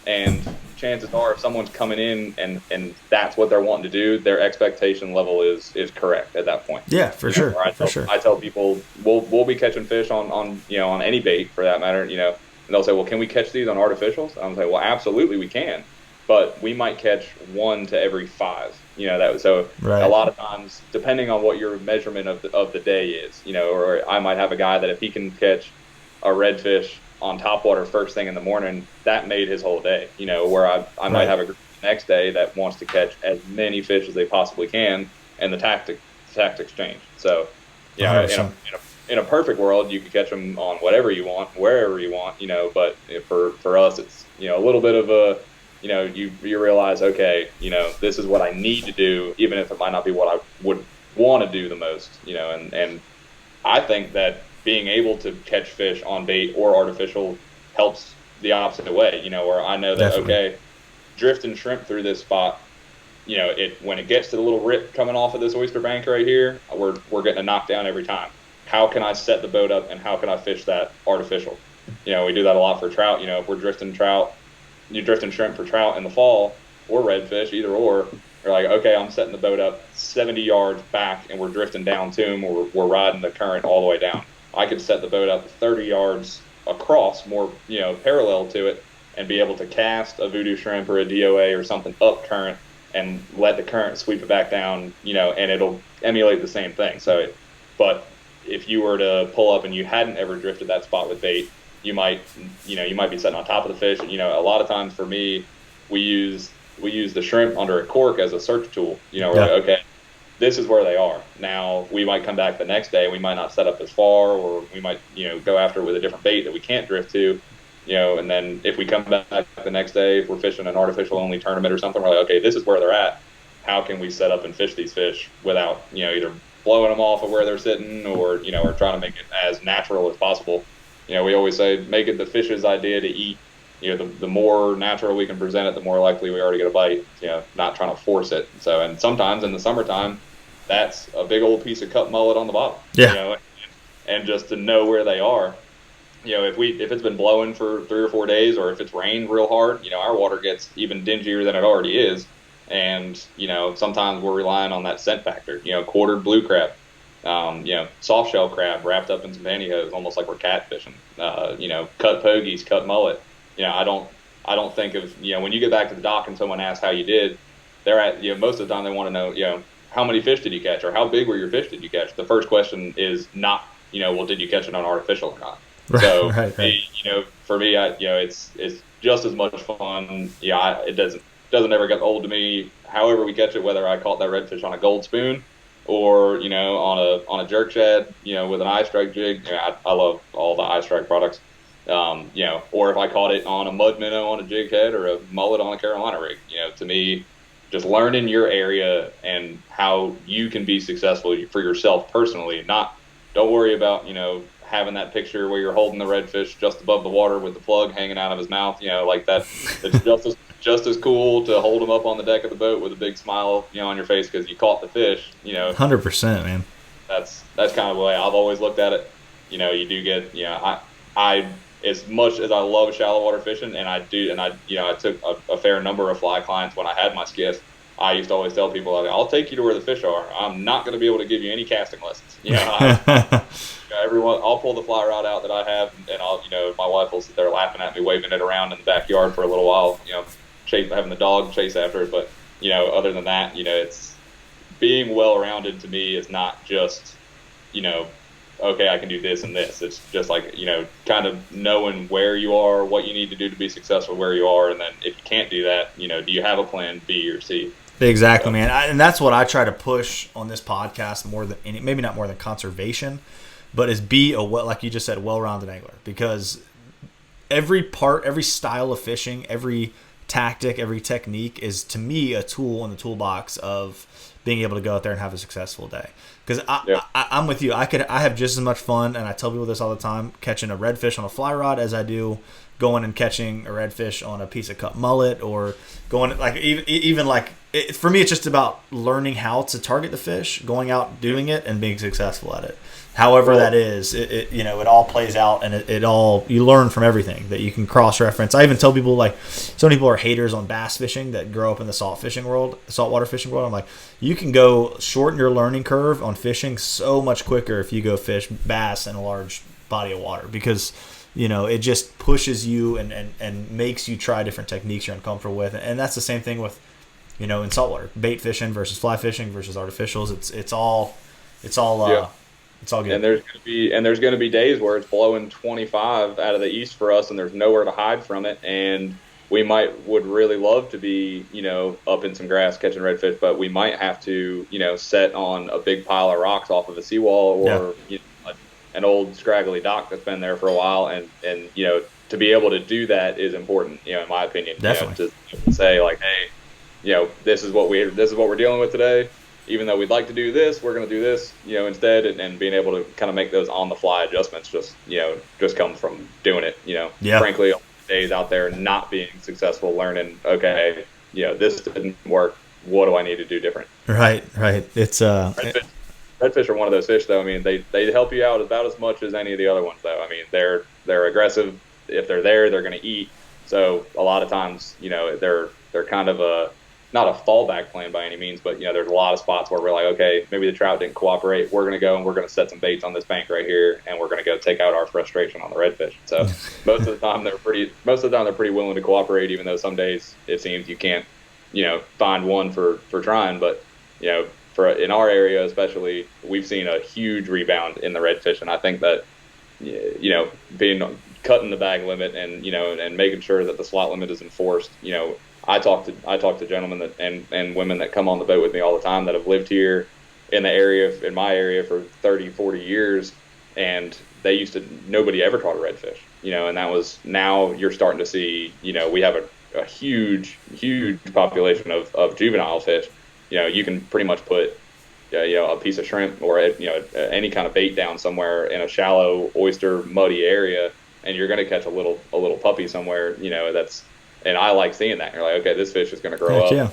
And chances are if someone's coming in and that's what they're wanting to do, their expectation level is correct at that point. Yeah, for sure. I tell people we'll be catching fish on any bait for that matter, and they'll say, well, can we catch these on artificials? I'm say, well, absolutely we can, but we might catch 1 to every 5. A lot of times, depending on what your measurement of the day is, or I might have a guy that if he can catch a redfish on topwater first thing in the morning, that made his whole day. Where I might have a group the next day that wants to catch as many fish as they possibly can, and the tactics change. So, in a perfect world, you could catch them on whatever you want, wherever you want. But for us, it's a little bit of a you realize, okay, this is what I need to do, even if it might not be what I would want to do the most. And I think that being able to catch fish on bait or artificial helps the opposite way, where I know that, Definitely. okay, drifting shrimp through this spot, when it gets to the little rip coming off of this oyster bank right here, we're getting a knockdown every time. How can I set the boat up, and how can I fish that artificial? We do that a lot for trout. If we're drifting you're drifting shrimp for trout in the fall, or redfish, either or, you're like, okay, I'm setting the boat up 70 yards back, and we're drifting down to them, or we're riding the current all the way down. I could set the boat up 30 yards across, more, parallel to it, and be able to cast a voodoo shrimp or a DOA or something up current and let the current sweep it back down, and it'll emulate the same thing. But if you were to pull up and you hadn't ever drifted that spot with bait, you might be sitting on top of the fish. A lot of times for me, we use the shrimp under a cork as a search tool. We're like, okay, this is where they are. Now we might come back the next day. We might not set up as far, or we might, go after it with a different bait that we can't drift to, and then if we come back the next day, if we're fishing an artificial only tournament or something, we're like, okay, this is where they're at. How can we set up and fish these fish without, either blowing them off of where they're sitting, or, or trying to make it as natural as possible. We always say, make it the fish's idea to eat. The more natural we can present it, the more likely we are to get a bite, not trying to force it. So, and sometimes in the summertime, that's a big old piece of cut mullet on the bottom. Yeah. And just to know where they are, if it's been blowing for 3 or 4 days, or if it's rained real hard, our water gets even dingier than it already is. And, sometimes we're relying on that scent factor, quartered blue crab, soft shell crab wrapped up in some pantyhose, almost like we're catfishing, cut pogies, cut mullet. I don't think of, when you get back to the dock and someone asks how you did, they're at, most of the time they want to know, how many fish did you catch, or how big were your fish did you catch? The first question is not, well, did you catch it on artificial or not? Right, so, right. For me, it's just as much fun. It doesn't ever get old to me. However we catch it, whether I caught that redfish on a gold spoon, or on a jerk shad, with an eye strike jig. I love all the eye strike products. Or if I caught it on a mud minnow on a jig head, or a mullet on a Carolina rig. To me, just learning your area and how you can be successful for yourself personally. Don't worry about having that picture where you're holding the redfish just above the water with the plug hanging out of his mouth. Like that. It's just as cool to hold him up on the deck of the boat with a big smile, on your face because you caught the fish. 100%, man. That's kind of the way I've always looked at it. You do get, I as much as I love shallow water fishing, and I took a fair number of fly clients when I had my skiff. I used to always tell people, I'll take you to where the fish are. I'm not going to be able to give you any casting lessons. I'll pull the fly rod out that I have, and I'll, my wife will sit there laughing at me, waving it around in the backyard for a little while, having the dog chase after it. But, other than that, it's being well-rounded to me is not just, okay, I can do this and this. It's just like, kind of knowing where you are, what you need to do to be successful where you are. And then if you can't do that, do you have a plan B or C? Exactly, man. And that's what I try to push on this podcast more than maybe not more than conservation, but is be like you just said, well-rounded angler. Because every style of fishing, every tactic, every technique is to me a tool in the toolbox of being able to go out there and have a successful day. Because I'm with you. I have just as much fun, and I tell people this all the time, catching a redfish on a fly rod as I do going and catching a redfish on a piece of cut mullet, or going like even like for me, it's just about learning how to target the fish, going out, doing it, and being successful at it. However that is, it all plays out, and it all, you learn from everything that you can cross-reference. I even tell people, like, so many people are haters on bass fishing that grow up in the saltwater fishing world. I'm like, you can go shorten your learning curve on fishing so much quicker if you go fish bass in a large body of water, because it just pushes you and makes you try different techniques you're uncomfortable with. And that's the same thing with, in saltwater, bait fishing versus fly fishing versus artificials. It's all It's all good. And there's gonna be days where it's blowing 25 out of the east for us, and there's nowhere to hide from it. And we would really love to be, up in some grass catching redfish, but we might have to, set on a big pile of rocks off of a seawall, or an old scraggly dock that's been there for a while, and to be able to do that is important, in my opinion. Definitely. To say like, hey, this is what we're dealing with today. Even though we'd like to do this, we're going to do this, instead, and being able to kind of make those on the fly adjustments just comes from doing it. Frankly, days out there not being successful, learning, okay, this didn't work. What do I need to do different? Right. It's redfish are one of those fish, though. I mean, they help you out about as much as any of the other ones, though. I mean, they're aggressive. If they're there, they're going to eat. So a lot of times, they're kind of not a fallback plan by any means, but there's a lot of spots where we're like, okay, maybe the trout didn't cooperate. We're going to go and we're going to set some baits on this bank right here, and we're going to go take out our frustration on the redfish. So most of the time they're pretty willing to cooperate, even though some days it seems you can't, find one for trying. But in our area especially, we've seen a huge rebound in the redfish, and I think that being cutting the bag limit and making sure that the slot limit is enforced. I talk to gentlemen and women that come on the boat with me all the time that have lived here in my area for 30, 40 years, and nobody ever caught a redfish, and now you're starting to see, we have a huge population of juvenile fish. You can pretty much put a piece of shrimp or any kind of bait down somewhere in a shallow, oyster, muddy area, and you're going to catch a little puppy somewhere. And I like seeing that. You're like, okay, this fish is going to grow up. Yeah.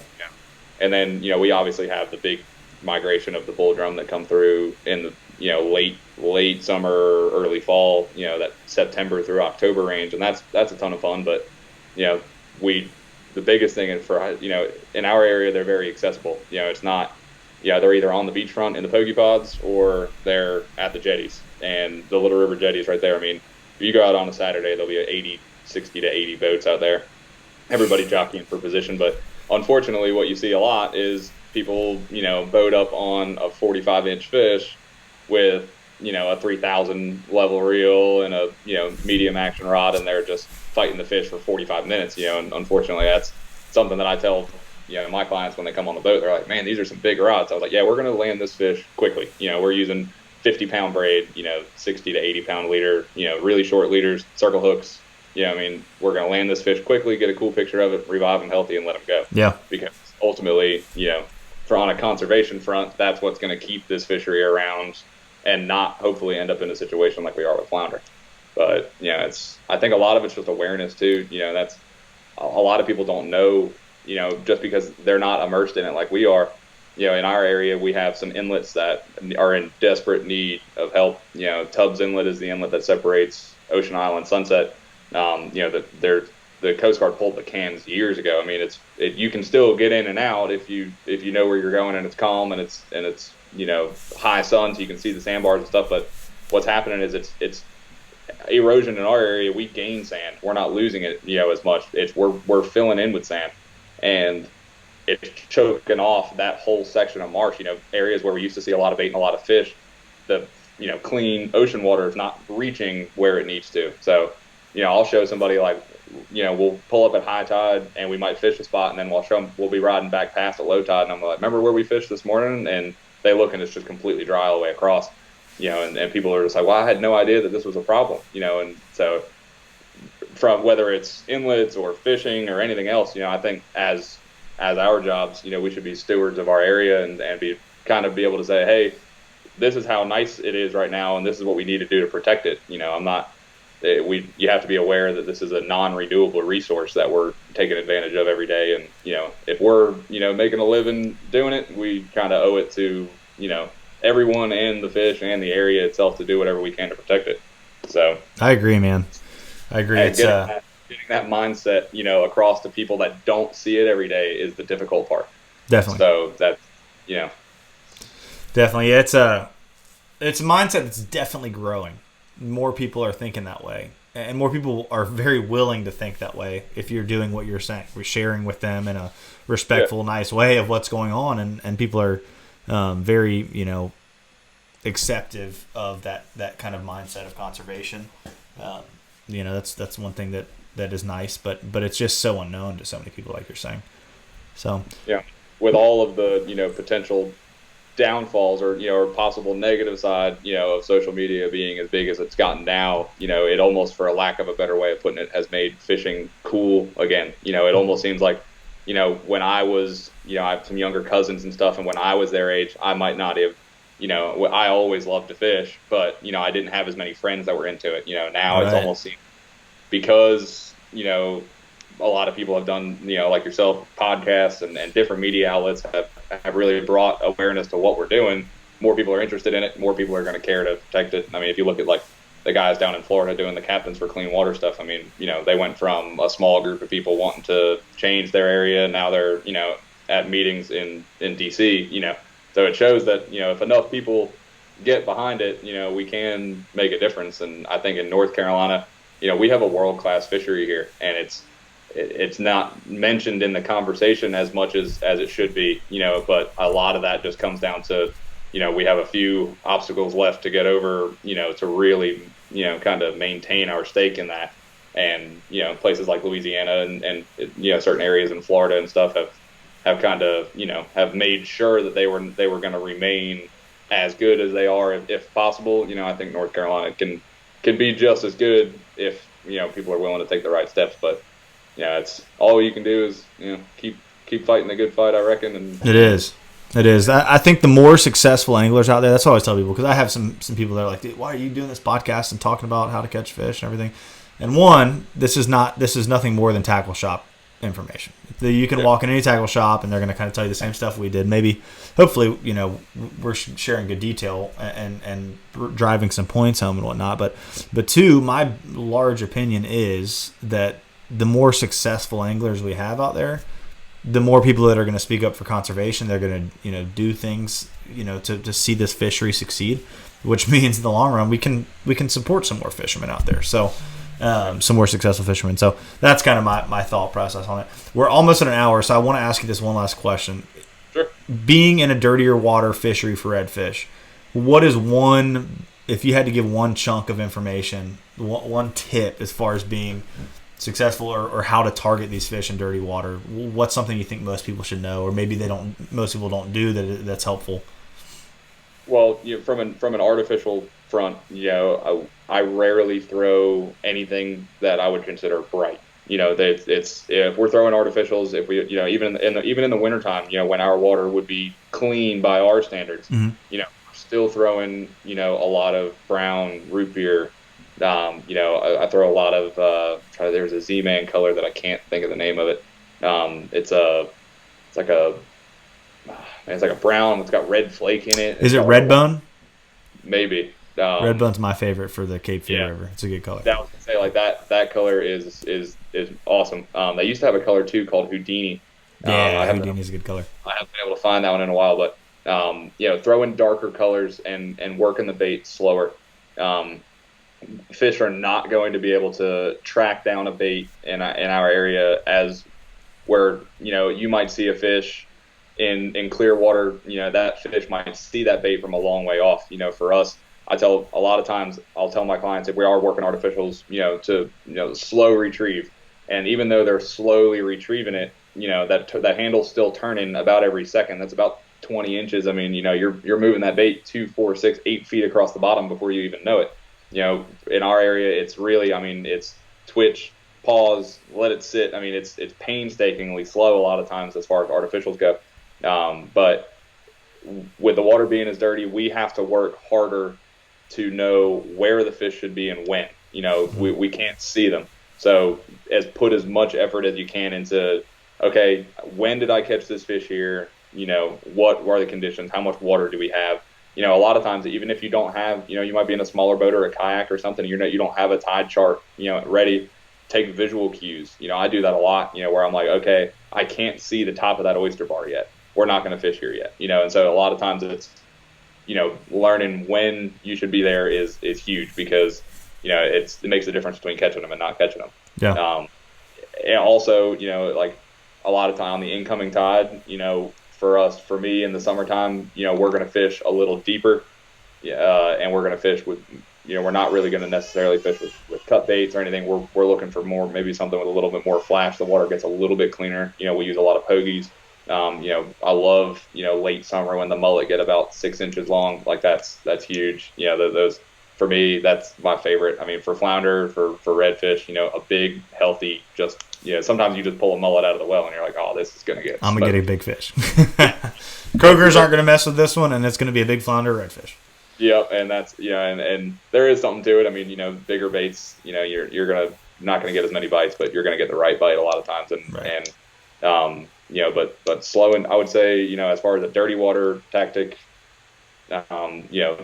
And then we obviously have the big migration of the bull drum that come through in the late summer, early fall. That September through October range, and that's a ton of fun. But the biggest thing is in our area, they're very accessible. It's not. They're either on the beachfront in the pokey pods or they're at the jetties. And the Little River jetties right there. I mean, if you go out on a Saturday, there'll be 60 to 80 boats out there. Everybody jockeying for position. But unfortunately, what you see a lot is people, boat up on a 45-inch fish with, a 3,000 level reel and a, medium action rod, and they're just fighting the fish for 45 minutes, and unfortunately that's something that I tell my clients when they come on the boat. They're like, man, these are some big rods. I was like, yeah, we're going to land this fish quickly. We're using 50-pound braid, 60 to 80-pound leader, really short leaders, circle hooks. We're going to land this fish quickly, get a cool picture of it, revive him healthy, and let him go. Yeah. Because ultimately, on a conservation front, that's what's going to keep this fishery around and not hopefully end up in a situation like we are with flounder. But, I think a lot of it's just awareness too. That's a lot of people don't know, just because they're not immersed in it like we are. In our area, we have some inlets that are in desperate need of help. Tubbs Inlet is the inlet that separates Ocean Isle and Sunset. The Coast Guard pulled the cans years ago. I mean, you can still get in and out if you know where you're going and it's calm and it's high sun, so you can see the sandbars and stuff. But what's happening is it's erosion in our area. We gain sand. We're not losing it as much. We're filling in with sand, and it's choking off that whole section of marsh. Areas where we used to see a lot of bait and a lot of fish. The clean ocean water is not reaching where it needs to. So I'll show somebody like, we'll pull up at high tide and we might fish a spot, and then we'll be riding back past at low tide, and I'm like, remember where we fished this morning? And they look and it's just completely dry all the way across, and people are just like, well, I had no idea that this was a problem, and so from whether it's inlets or fishing or anything else, I think as our jobs, we should be stewards of our area and be able to say, hey, this is how nice it is right now, and this is what we need to do to protect it. You have to be aware that this is a non-renewable resource that we're taking advantage of every day. And, if we're, making a living doing it, we kind of owe it to, everyone and the fish and the area itself to do whatever we can to protect it. So I agree, man. I agree. It's getting that mindset, across to people that don't see it every day is the difficult part. Definitely. So that's, Definitely. It's a mindset that's definitely growing. More people are thinking that way, and more people are very willing to think that way if you're doing what you're saying. We're sharing with them in a respectful, nice way of what's going on, and people are very, acceptive of that kind of mindset of conservation. That's one thing that is nice, but it's just so unknown to so many people, like you're saying. So yeah, with all of the potential downfalls or possible negative side of social media being as big as it's gotten now, it almost, for a lack of a better way of putting it, has made fishing cool again. It almost seems like when I was, I have some younger cousins and stuff, and when I was their age, I might not have, I always loved to fish, but I didn't have as many friends that were into it. Now It's almost seems, because a lot of people have done, like yourself, podcasts and different media outlets have really brought awareness to what we're doing. More people are interested in it. More people are going to care to protect it. I mean, if you look at like the guys down in Florida doing the Captains for Clean Water stuff, I mean, they went from a small group of people wanting to change their area. Now they're, at meetings in DC, so it shows that, if enough people get behind it, we can make a difference. And I think in North Carolina, we have a world-class fishery here, and it's not mentioned in the conversation as much as it should be, but a lot of that just comes down to, we have a few obstacles left to get over, to really, kind of maintain our stake in that. And, places like Louisiana and certain areas in Florida and stuff have kind of, have made sure that they were going to remain as good as they are if possible. I think North Carolina can be just as good if, people are willing to take the right steps, but it's all you can do is keep fighting the good fight, I reckon. And it is. I think the more successful anglers out there, that's what I always tell people, because I have some people that are like, why are you doing this podcast and talking about how to catch fish and everything? And one, this is nothing more than tackle shop information. You can walk in any tackle shop and they're going to kind of tell you the same stuff we did. Maybe, hopefully, we're sharing good detail and driving some points home and whatnot. But two, my large opinion is that the more successful anglers we have out there, the more people that are going to speak up for conservation. They're going to do things to see this fishery succeed, which means in the long run we can support some more fishermen out there. So some more successful fishermen. So that's kind of my thought process on it. We're almost at an hour, so I want to ask you this one last question. Sure. Being in a dirtier water fishery for redfish, what is one, if you had to give one chunk of information, one tip as far as being successful or how to target these fish in dirty water, what's something you think most people should know, or maybe most people don't do that's helpful? Well, from an artificial front, I rarely throw anything that I would consider bright. It's if we're throwing artificials, if we, even in the wintertime, when our water would be clean by our standards, mm-hmm. We're still throwing, a lot of brown root beer. I throw a lot of, there's a Z-Man color that I can't think of the name of it. It's like a brown. It's got red flake in it. Is it Redbone? Maybe. Redbone's my favorite for the Cape Fear River. It's a good color. That was gonna say, like that color is awesome. They used to have a color too called Houdini. Houdini's a good color. I haven't been able to find that one in a while, but throw in darker colors and working the bait slower. Fish are not going to be able to track down a bait in our area as where you might see a fish in clear water. That fish might see that bait from a long way off. For us, I'll tell my clients, if we are working artificials, to slow retrieve, and even though they're slowly retrieving it, that handle's still turning about every second. That's about 20 inches. I mean, you're moving that bait 2, 4, 6, 8 feet across the bottom before you even know it. In our area, it's really, it's twitch, pause, let it sit. I mean, it's painstakingly slow a lot of times as far as artificials go. But with the water being as dirty, we have to work harder to know where the fish should be and when. We can't see them. So put as much effort as you can into, okay, when did I catch this fish here? What are the conditions? How much water do we have? A lot of times, even if you don't have, you might be in a smaller boat or a kayak or something, you don't have a tide chart, ready, take visual cues. I do that a lot, where I'm like, okay, I can't see the top of that oyster bar yet. We're not going to fish here yet, and so a lot of times it's, learning when you should be there is huge, because, it makes a difference between catching them and not catching them. Yeah. And also, like a lot of time on the incoming tide, for me in the summertime, we're going to fish a little deeper. and we're going to fish with, we're not really going to necessarily fish with cut baits or anything. We're looking for more, maybe something with a little bit more flash. The water gets a little bit cleaner. We use a lot of pogies. I love, late summer when the mullet get about 6 inches long. Like that's huge. Those, for me, that's my favorite. I mean, for flounder, for redfish, a big, healthy, just, sometimes you just pull a mullet out of the well and you're like, oh, this is going to get. I'm going to get a big fish. Croakers aren't going to mess with this one, and it's going to be a big flounder redfish. Yep, and that's and there is something to it. I mean, bigger baits, you're not gonna get as many bites, but you're gonna get the right bite a lot of times, but slow, and I would say, as far as a dirty water tactic,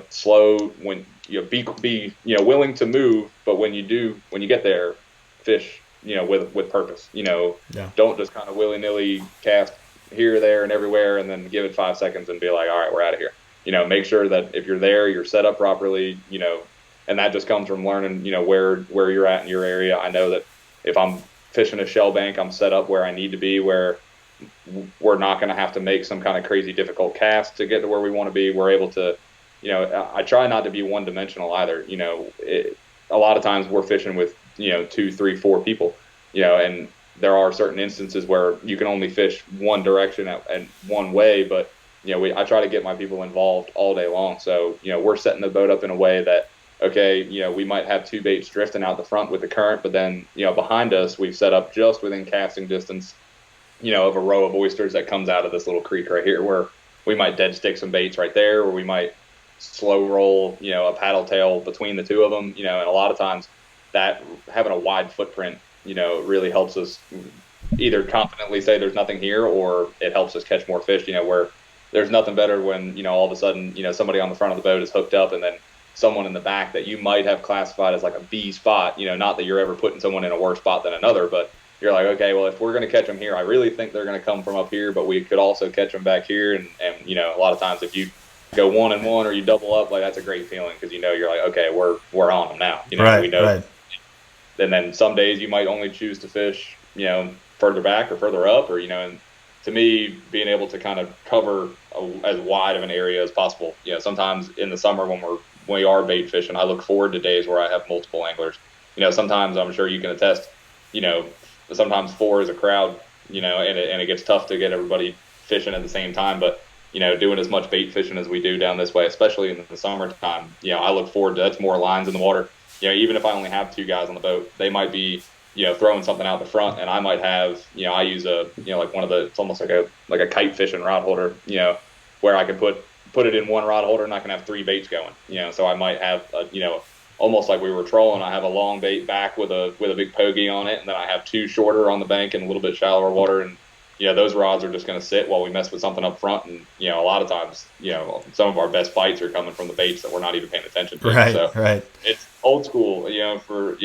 slow when be willing to move, but when you get there, fish, with purpose. Don't just kind of willy-nilly cast here, there, and everywhere, and then give it 5 seconds and be like, all right, we're out of here. Make sure that if you're there, you're set up properly, and that just comes from learning, where you're at in your area. I know that if I'm fishing a shell bank, I'm set up where I need to be, where we're not going to have to make some kind of crazy difficult cast to get to where we want to be. We're able to, I try not to be one dimensional either. A lot of times we're fishing with, 2, 3, 4 people, and there are certain instances where you can only fish one direction and one way, but I try to get my people involved all day long. So, we're setting the boat up in a way that, okay, we might have 2 baits drifting out the front with the current, but then, behind us, we've set up just within casting distance, of a row of oysters that comes out of this little creek right here, where we might dead stick some baits right there, or we might slow roll, a paddle tail between the two of them, and a lot of times that having a wide footprint, really helps us either confidently say there's nothing here, or it helps us catch more fish, where there's nothing better when, all of a sudden, somebody on the front of the boat is hooked up, and then someone in the back that you might have classified as like a B spot, not that you're ever putting someone in a worse spot than another, but you're like, okay, well, if we're going to catch them here, I really think they're going to come from up here, but we could also catch them back here. And a lot of times if you go 1 and 1 or you double up, like that's a great feeling, because, you're like, okay, we're on them now. Right, we know. Right. And then some days you might only choose to fish, further back or further up, or, and to me, being able to kind of cover as wide of an area as possible. Sometimes in the summer when we are bait fishing, I look forward to days where I have multiple anglers. Sometimes I'm sure you can attest, sometimes 4 is a crowd, and it gets tough to get everybody fishing at the same time. But, doing as much bait fishing as we do down this way, especially in the summertime, I look forward to that's more lines in the water. Even if I only have 2 guys on the boat, they might be, throwing something out the front, and I might have, I use a, like one of the, it's almost like a kite fishing rod holder, where I can put it in one rod holder and I can have 3 baits going, so I might have, almost like we were trolling. I have a long bait back with a big pogie on it, and then I have 2 shorter on the bank in a little bit shallower water, and those rods are just going to sit while we mess with something up front. And a lot of times, some of our best bites are coming from the baits that we're not even paying attention to. Right, so right. It's old school, for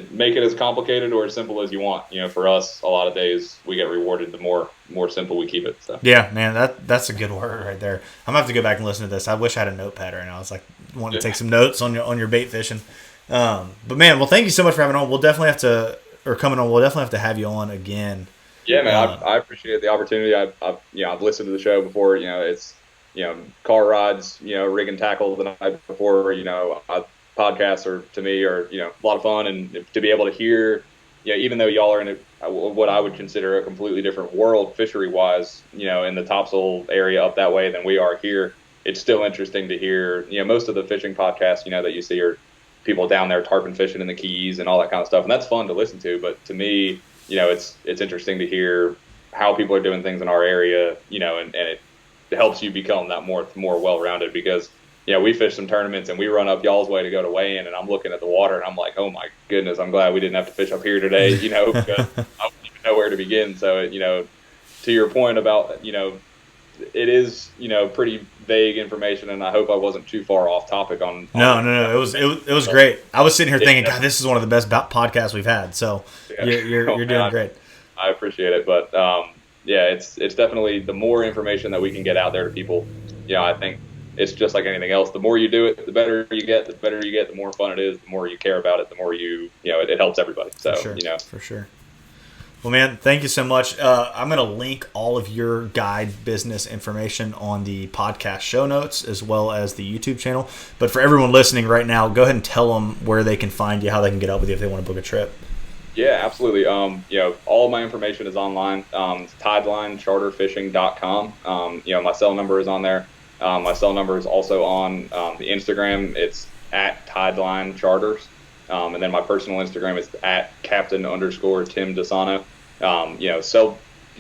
make it as complicated or as simple as you want. For us, a lot of days we get rewarded the more simple we keep it. So yeah, man, that's a good word right there. I'm gonna have to go back and listen to this. I wish I had a notepad right now. I was like wanting to take some notes on your bait fishing. But man, well, thank you so much for having on. We'll definitely have to, or coming on. We'll definitely have to have you on again. Yeah, man, I appreciate the opportunity. I've listened to the show before. It's car rides, rig and tackle the night before. Podcasts are, to me, are a lot of fun, and to be able to hear, even though y'all are in what I would consider a completely different world fishery wise, in the topsail area up that way than we are here, it's still interesting to hear. Most of the fishing podcasts that you see are people down there tarpon fishing in the Keys and all that kind of stuff, and that's fun to listen to. But to me, it's interesting to hear how people are doing things in our area, and it helps you become that more well-rounded, because we fish some tournaments and we run up y'all's way to go to weigh-in, and I'm looking at the water and I'm like, oh my goodness, I'm glad we didn't have to fish up here today, because I wouldn't even know where to begin. So, to your point about, it is, pretty vague information, and I hope I wasn't too far off topic on. No. It was great. I was sitting here thinking, God, this is one of the best podcasts we've had. So you're doing great. I appreciate it, but it's definitely the more information that we can get out there to people. I think it's just like anything else. The more you do it, the better you get. The more fun it is. The more you care about it, the more it helps everybody. So for sure. Well, man, thank you so much. I'm going to link all of your guide business information on the podcast show notes as well as the YouTube channel. But for everyone listening right now, go ahead and tell them where they can find you, how they can get up with you if they want to book a trip. Yeah, absolutely. You know, all of my information is online. TidelineCharterFishing.com. You know, my cell number is on there. My cell number is also on the Instagram. It's at Tideline Charters. And then my personal Instagram is at Captain_Tim DISANO. You know, so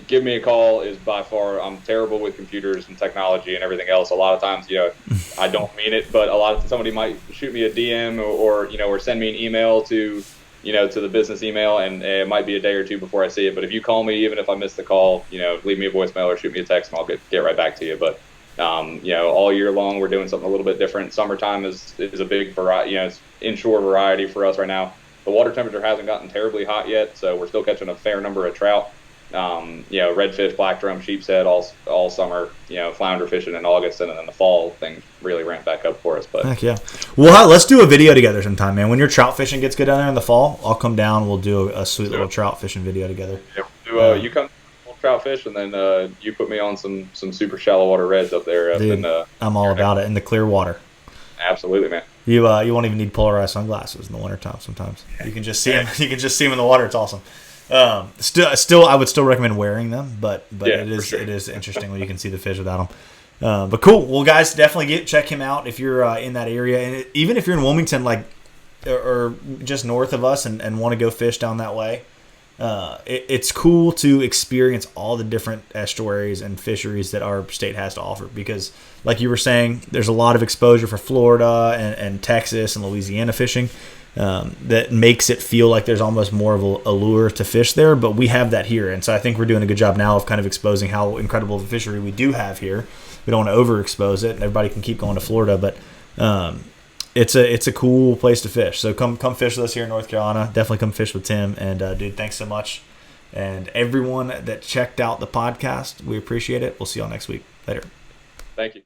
give me a call is by far, I'm terrible with computers and technology and everything else. A lot of times, you know, I don't mean it, but somebody might shoot me a DM or, you know, or send me an email to, you know, to the business email, and it might be a day or two before I see it. But if you call me, even if I miss the call, you know, leave me a voicemail or shoot me a text and I'll get right back to you. But, you know, all year long, we're doing something a little bit different. Summertime is a big variety, you know, it's inshore variety for us right now. The water temperature hasn't gotten terribly hot yet, so we're still catching a fair number of trout. You know, redfish, black drum, sheep's head all summer. You know, flounder fishing in August, and then in the fall things really ramp back up for us. But heck yeah, well, let's do a video together sometime, man. When your trout fishing gets good down there in the fall, I'll come down. We'll do a sweet little trout fishing video together. Yeah, you come trout fish, and then you put me on some super shallow water reds up there. Dude, I'm all about it in the clear water. Absolutely, man. You won't even need polarized sunglasses in the wintertime sometimes. You can just see them. You can just see them in the water. It's awesome. Still, I would still recommend wearing them, but yeah, it is sure. it is interesting when you can see the fish without them. But cool. Well, guys, definitely check him out if you're in that area, and even if you're in Wilmington, like or just north of us, and want to go fish down that way. It's cool to experience all the different estuaries and fisheries that our state has to offer, because like you were saying, there's a lot of exposure for Florida and Texas and Louisiana fishing that makes it feel like there's almost more of a lure to fish there, but we have that here. And so I think we're doing a good job now of kind of exposing how incredible the fishery we do have here. We don't want to overexpose it, and everybody can keep going to Florida, but it's a cool place to fish. So come fish with us here in North Carolina. Definitely come fish with Tim. And dude, thanks so much. And everyone that checked out the podcast, we appreciate it. We'll see y'all next week. Later. Thank you.